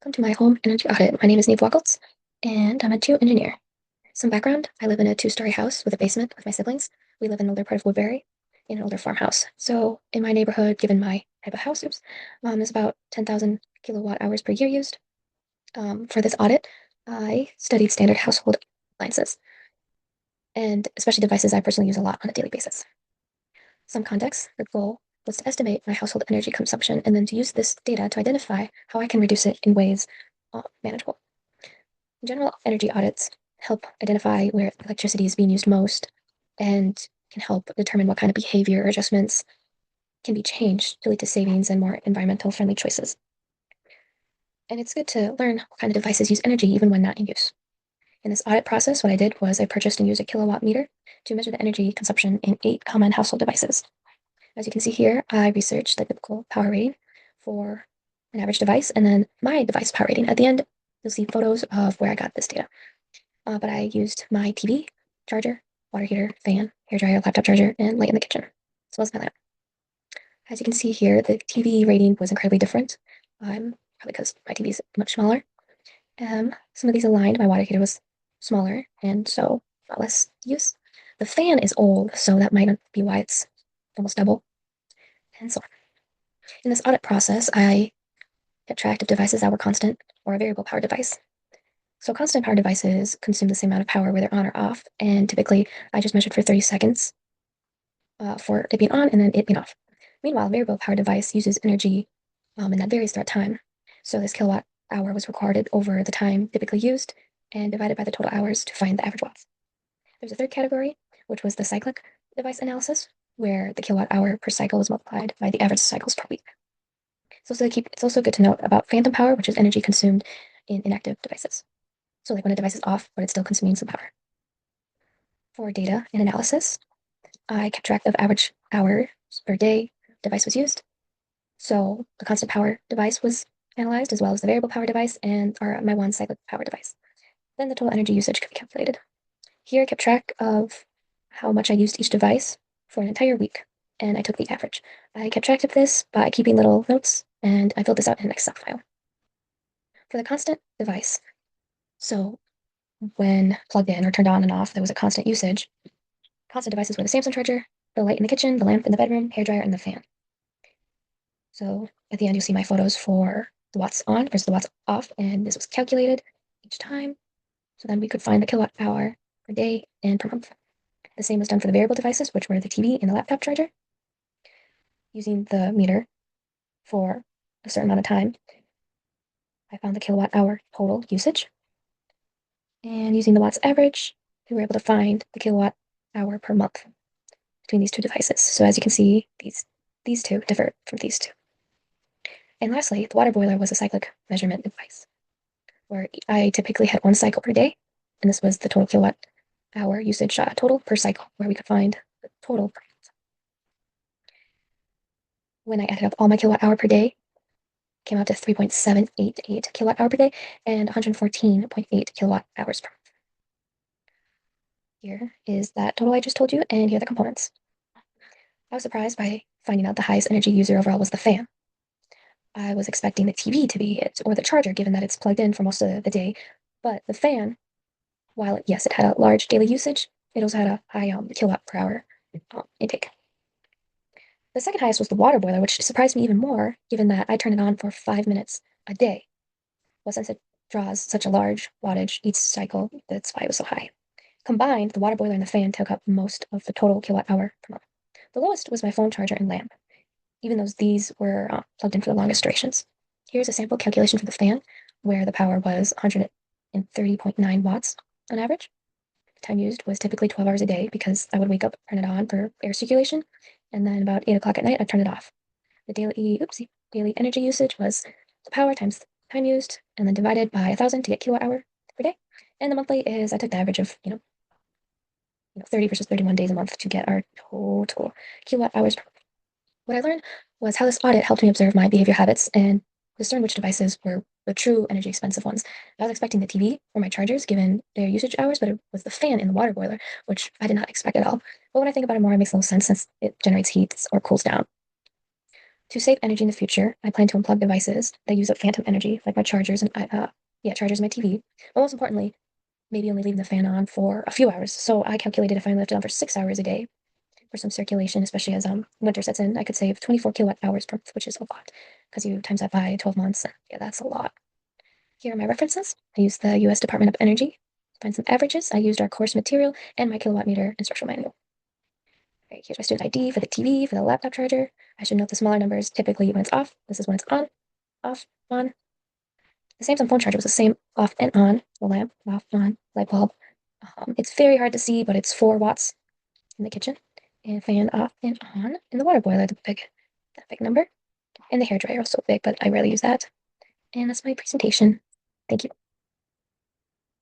Welcome to my home energy audit. My name is Wachholz, and I'm a geoengineer. Some background: I live in a two-story house with a basement with my siblings. We live in an older part of Woodbury, in an older farmhouse. So in my neighborhood, given my type of house, there's about 10,000 kilowatt hours per year used. For this audit, I studied standard household appliances, and especially devices I personally use a lot on a daily basis. Some context: the goal was to estimate my household energy consumption and then to use this data to identify how I can reduce it in ways manageable. General energy audits help identify where electricity is being used most and can help determine what kind of behavior or adjustments can be changed to lead to savings and more environmental friendly choices. And it's good to learn what kind of devices use energy even when not in use. In this audit process, what I did was I purchased and used a kilowatt meter to measure the energy consumption in 8 common household devices. As you can see here, I researched the typical power rating for an average device and then my device power rating. At the end, you'll see photos of where I got this data. But I used my TV, charger, water heater, fan, hairdryer, laptop charger, and light in the kitchen, as well as my lamp. As you can see here, the TV rating was incredibly different, probably because my TV is much smaller. Some of these aligned. My water heater was smaller, and so a lot less use. The fan is old, so that might be why it's almost double, and so on. In this audit process, I kept track of devices that were constant or a variable power device. So constant power devices consume the same amount of power whether on or off, and typically I just measured for 30 seconds for it being on and then it being off. Meanwhile, a variable power device uses energy and that varies throughout time. So this kilowatt hour was recorded over the time typically used and divided by the total hours to find the average watts. There's a third category, which was the cyclic device analysis, where the kilowatt hour per cycle is multiplied by the average cycles per week. It's also good to note about phantom power, which is energy consumed in inactive devices. So like when a device is off, but it's still consuming some power. For data and analysis, I kept track of average hours per day device was used. So the constant power device was analyzed as well as the variable power device and my one cyclic power device. Then the total energy usage could be calculated. Here I kept track of how much I used each device for an entire week, and I took the average. I kept track of this by keeping little notes, and I filled this out in an Excel file. For the constant device, so when plugged in or turned on and off, there was a constant usage. Constant devices were the Samsung charger, the light in the kitchen, the lamp in the bedroom, hairdryer, and the fan. So at the end, you'll see my photos for the watts on versus the watts off, and this was calculated each time. So then we could find the kilowatt hour per day and per month. The same was done for the variable devices, which were the TV and the laptop charger. Using the meter for a certain amount of time, I found the kilowatt hour total usage. And using the watts average, we were able to find the kilowatt hour per month between these two devices. So as you can see, these two differ from these two. And lastly, the water boiler was a cyclic measurement device, where I typically had one cycle per day, and this was the total kilowatt hour usage total per cycle, where we could find the total per month. When I added up all my kilowatt hour per day, it came out to 3.788 kilowatt hour per day and 114.8 kilowatt hours per month. Here is that total I just told you, and here are the components. I was surprised by finding out the highest energy user overall was the fan. I was expecting the TV to be it, or the charger, given that it's plugged in for most of the day. But the fan, while yes, it had a large daily usage, it also had a high kilowatt per hour intake. The second highest was the water boiler, which surprised me even more, given that I turn it on for 5 minutes a day. Well, since it draws such a large wattage each cycle, that's why it was so high. Combined, the water boiler and the fan took up most of the total kilowatt hour per month. The lowest was my phone charger and lamp, even though these were plugged in for the longest durations. Here's a sample calculation for the fan, where the power was 130.9 watts on average. The time used was typically 12 hours a day because I would wake up, turn it on for air circulation, and then about 8 o'clock at night, I'd turn it off. The daily energy usage was the power times the time used, and then divided by 1,000 to get kilowatt hour per day. And the monthly is I took the average of 30 versus 31 days a month to get our total kilowatt hours per month. What I learned was how this audit helped me observe my behavior habits and discern which devices were the true energy expensive ones. I was expecting the TV or my chargers given their usage hours, but it was the fan in the water boiler, which I did not expect at all. But when I think about it more, it makes a little sense since it generates heat or cools down. To save energy in the future, I plan to unplug devices that use up phantom energy, like my chargers and chargers, my TV. But most importantly, maybe only leaving the fan on for a few hours. So I calculated if I left it on for 6 hours a day for some circulation, especially as winter sets in, I could save 24 kilowatt hours per month, which is a lot because you times that by 12 months. Yeah, that's a lot. Here are my references. I used the US Department of Energy. To find some averages, I used our course material and my kilowatt meter instructional manual. Right, here's my student ID for the TV, for the laptop charger. I should note the smaller numbers typically when it's off. This is when it's on, off, on. The Samsung phone charger was the same off and on. The lamp, off, on, light bulb. It's very hard to see, but it's 4 watts in the kitchen. And fan off and on. And the water boiler, that big number. And the hair dryer also big, but I rarely use that. And that's my presentation. Thank you.